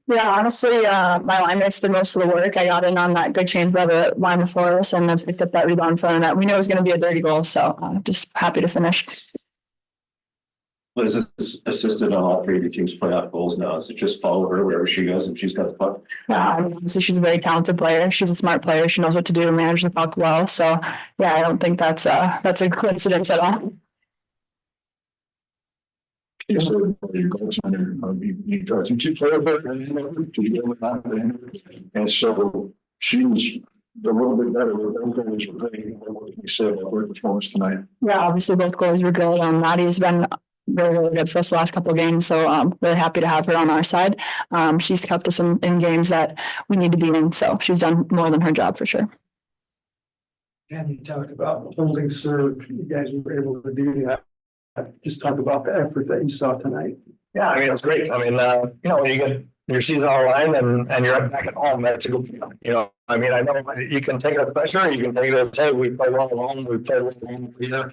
Yeah, honestly, my line mates did most of the work. I got in on that good change by the line before us and then picked up that rebound in front of that. We knew it was going to be a dirty goal, so just happy to finish. Liz has assisted on all three of your team's playoff goals now. Is it just follow her wherever she goes and she's got the puck? Yeah, obviously she's a very talented player. She's a smart player. She knows what to do to manage the puck well. So yeah, I don't think that's a coincidence at all. So your goaltender, you got two players and so she was a little bit better with those goalies were great. What you said about her performance tonight? Yeah, obviously both goalies were good. Maddie has been really, really good for us the last couple of games. So I'm really happy to have her on our side. She's kept us in games that we need to be in. So she's done more than her job for sure. And you talked about holding serve. You guys were able to do that. Just talk about the effort that you saw tonight. Yeah, I mean, it's great. I mean, when you get your season on the line and you're back at home, that's a good feeling. I mean, I know you can take it as pressure, you can take it as, hey, we play well at home, we played well at home here.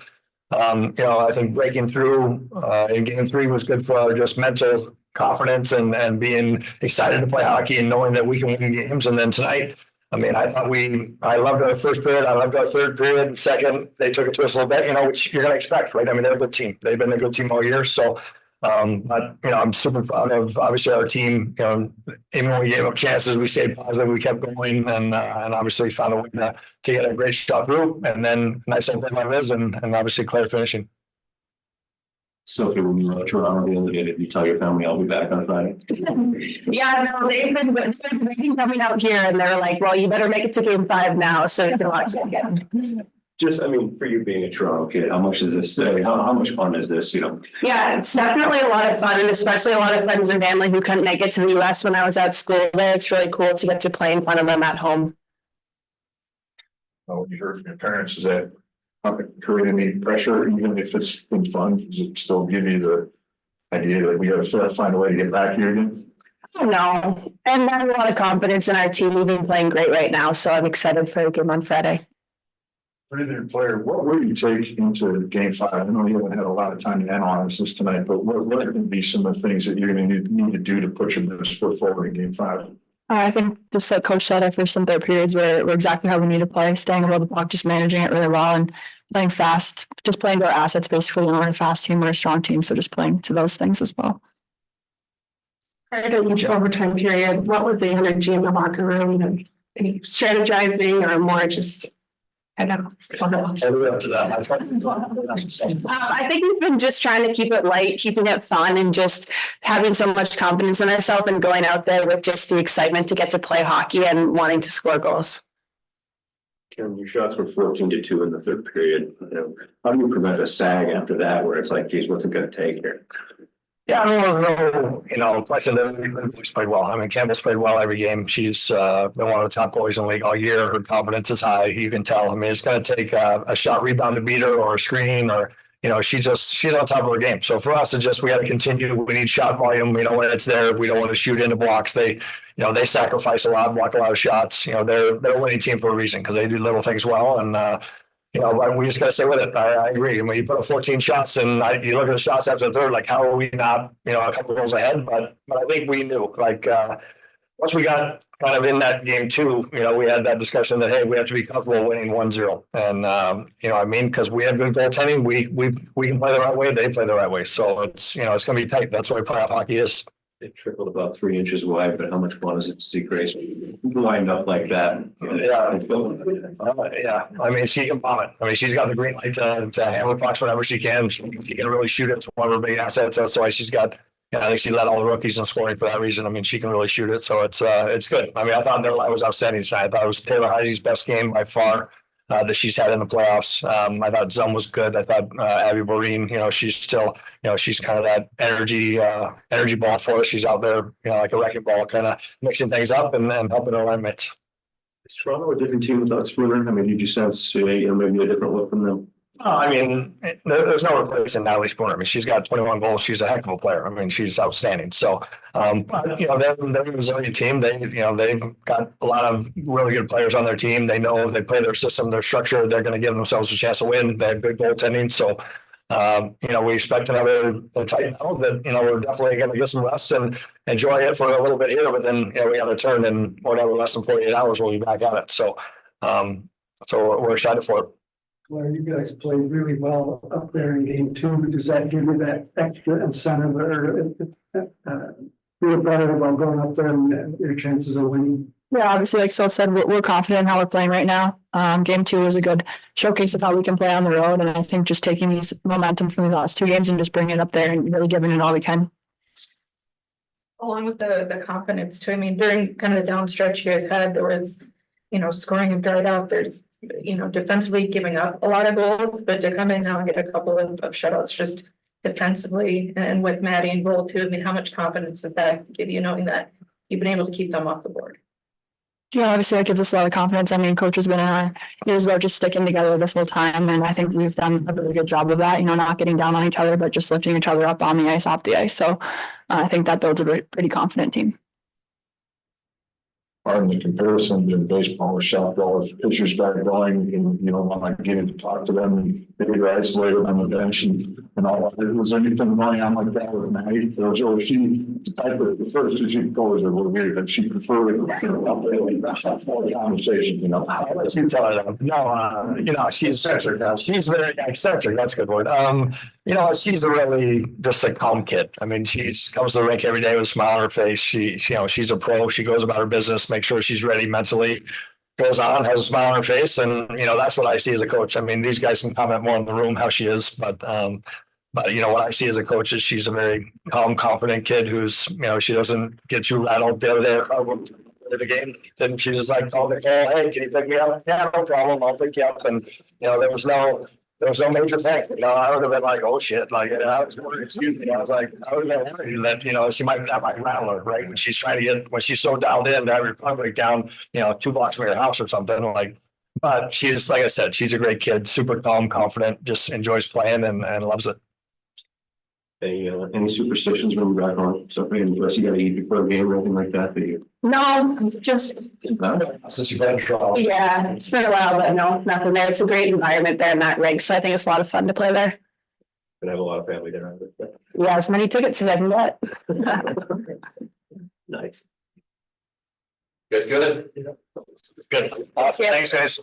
I think breaking through in game 3 was good for our just mental confidence and being excited to play hockey and knowing that we can win games. And then tonight, I mean, I loved our first period. I loved our third period. Second, they took it to us a little bit, which you're going to expect, right? I mean, they're a good team. They've been a good team all year. So, but, I'm super proud of obviously our team. Even when we gave up chances, we stayed positive. We kept going and obviously found a way to get a great shot through. And then nice open like this and obviously Claire finishing. Sophie, when you left Toronto the other day, did you tell your family I'll be back on Friday? Yeah, no, they've been coming out here and they're like, well, you better make it to game 5 now so you can watch it again. Just, I mean, for you being a Toronto kid, how much does this say? How much fun is this, Yeah, it's definitely a lot of fun, and especially a lot of friends and family who couldn't make it to the US when I was at school there. It's really cool to get to play in front of them at home. What you heard from your parents is that create any pressure, even if it's been fun, does it still give you the idea that we got to sort of find a way to get back here again? I don't know. And I have a lot of confidence in our team. We've been playing great right now, so I'm excited for the game on Friday. For either player, what will you take into game 5? I know you haven't had a lot of time to analyze this tonight, but what are going to be some of the things that you're going to need to do to put your best foot forward in game 5? I think just like Coach said, our first and third periods were exactly how we need to play, staying above the puck, just managing it really well and playing fast, just playing to our assets basically. We're a fast team, we're a strong team, so just playing to those things as well. Prior to each overtime period, what was the energy in the locker room and any strategizing or more just, I don't know. I think we've been just trying to keep it light, keeping it fun and just having so much confidence in ourselves and going out there with just the excitement to get to play hockey and wanting to score goals. Ken, your shots were 14-2 in the third period. How do you prevent a sag after that where it's like, geez, what's it going to take here? Yeah, I mean, no question that she's played well. I mean, Campbell's played well every game. She's been one of the top goalies in the league all year. Her confidence is high. You can tell. I mean, it's going to take a shot rebound to beat her or a screen or, she's on top of her game. So for us, it's just we got to continue. We need shot volume. When it's there, we don't want to shoot into blocks. They sacrifice a lot, block a lot of shots. They're a winning team for a reason because they do little things well. And, we just got to stay with it. I agree. When you put up 14 shots and you look at the shots after the third, like, how are we not, a couple goals ahead? But I think we knew, once we got kind of in that game 2, we had that discussion that, hey, we have to be comfortable winning 1-0. And, because we have good goaltending, we can play the right way. They play the right way. So it's, it's going to be tight. That's what playoff hockey is. It trickled about 3 inches wide, but how much fun is it to see Grace lined up like that? Yeah. I mean, she can bomb it. I mean, she's got the green light to hammer pucks whenever she can. She can really shoot it. It's one of her big assets. That's why she's got. I think she led all the rookies in scoring for that reason. I mean, she can really shoot it. So it's good. I mean, I thought their line was outstanding tonight. I thought it was Taylor Heidi's best game by far that she's had in the playoffs. I thought Zum was good. I thought Abby Boreen, she's still, she's kind of that energy ball for us. She's out there, like a wrecking ball, kind of mixing things up and helping her line mates. Is Toronto a different team without Spooner? I mean, did you sense maybe a different look from them? I mean, there's no replacing Natalie Spooner. I mean, she's got 21 goals. She's a heck of a player. I mean, she's outstanding. So, they're a resilient team. They've got a lot of really good players on their team. They know if they play their system, their structure, they're going to give themselves a chance to win. They have good goaltending. So, We expect another tight battle that, we're definitely going to get some rest and enjoy it for a little bit here, but then, we got to turn in whatever, less than 48 hours, we'll be back at it. So we're excited for it. Claire, you guys played really well up there in game 2. Does that give you that extra incentive or feel better about going up there and your chances of winning? Yeah, obviously, like Soph said, we're confident in how we're playing right now. Game 2 was a good showcase of how we can play on the road. And I think just taking these momentum from the last 2 games and just bringing it up there and really giving it all we can. Along with the confidence too, I mean, during kind of the down stretch you guys had, there was, scoring and dried out, there's, defensively giving up a lot of goals, but to come in now and get a couple of shutouts just defensively and with Maddie and goal too, I mean, how much confidence does that give you knowing that you've been able to keep them off the board? Yeah, obviously that gives us a lot of confidence. I mean, coach has been in our ears about just sticking together this whole time. And I think we've done a really good job of that, not getting down on each other, but just lifting each other up on the ice, off the ice. So I think that builds a pretty confident team. Pardon the comparison in baseball with softball, if pitchers start going and you don't want to get in to talk to them and maybe they're isolated on the bench and all that. Was there anything going on like that with Maddie? Or she the type of the first as you go is a little weird and she preferred conversation, No, she's very eccentric. That's a good word. She's a really just a calm kid. I mean, she comes to the rink every day with a smile on her face. She's a pro. She goes about her business, make sure she's ready mentally, goes on, has a smile on her face. And, that's what I see as a coach. I mean, these guys can comment more in the room how she is, but what I see as a coach is she's a very calm, confident kid who's, she doesn't get too rattled the other day of the game. Then she's just like, oh, hey, can you pick me up? Yeah, no problem. I'll pick you up. And, there was no major thing. I would have been like, oh shit. Like, I was like, I would have been worried that, that might rattle her, right? When she's when she's so dialed in to have her conflict down, 2 blocks from your house or something. But she's, like I said, she's a great kid, super calm, confident, just enjoys playing and loves it. Any superstitions when you're back on? So unless you got to eat before a game or anything like that, No, just yeah, it's been a while, but no, nothing there. It's a great environment there in that rink, so I think it's a lot of fun to play there. I have a lot of family there. Yeah, as many tickets as I can get. Nice. You guys good? Good. Awesome. Thanks, guys.